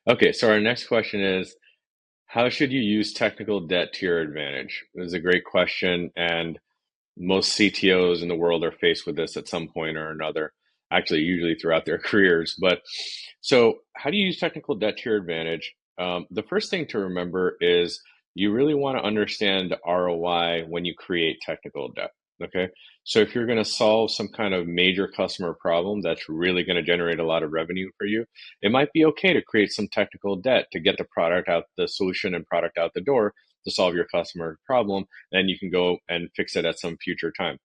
Okay, so our next question is, how should you use technical debt to your advantage? This is a great question, and most CTOs in the world are faced with this at some point or another, actually, usually throughout their careers. But so, how do you use technical debt to your advantage? The first thing to remember is you really want to understand the ROI when you create technical debt. Okay. So, if you're going to solve some kind of major customer problem that's really going to generate a lot of revenue for you, it might be okay to create some technical debt to get the product out, the solution and product out the door to solve your customer problem. Then you can go and fix it at some future time.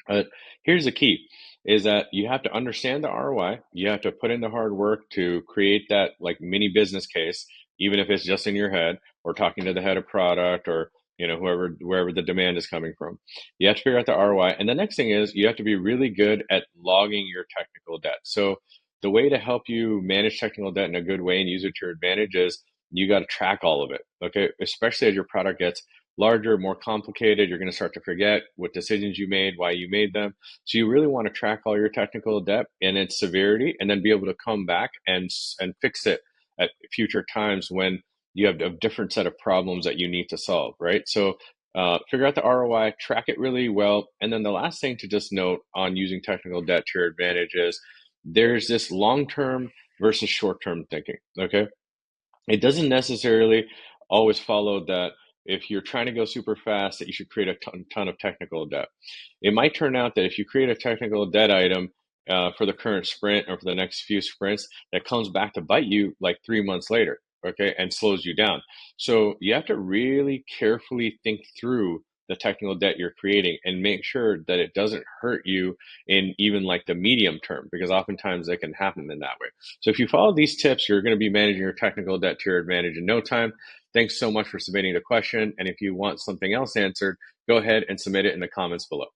But here's the key is that you have to understand the ROI. You have to put in the hard work to create that like mini business case, even if it's just in your head or talking to the head of product or whoever wherever the demand is coming from. You have to figure out the ROI. And the next thing is you have to be really good at logging your technical debt. So the way to help you manage technical debt in a good way and use it to your advantage is you got to track all of it. Okay. Especially as your product gets larger, more complicated, you're going to start to forget what decisions you made, why you made them. So you really want to track all your technical debt and its severity, and then be able to come back and fix it at future times when you have a different set of problems that you need to solve, right? So figure out the ROI, track it really well, and then the last thing to just note on using technical debt to your advantage is there's this long-term versus short-term thinking. Okay, it doesn't necessarily always follow that if you're trying to go super fast that you should create a ton of technical debt. It might turn out that if you create a technical debt item for the current sprint or for the next few sprints, that comes back to bite you like 3 months later, okay, and slows you down. So you have to really carefully think through the technical debt you're creating and make sure that it doesn't hurt you in even like the medium term, because oftentimes it can happen in that way. So if you follow these tips, you're going to be managing your technical debt to your advantage in no time. Thanks so much for submitting the question. And if you want something else answered, go ahead and submit it in the comments below.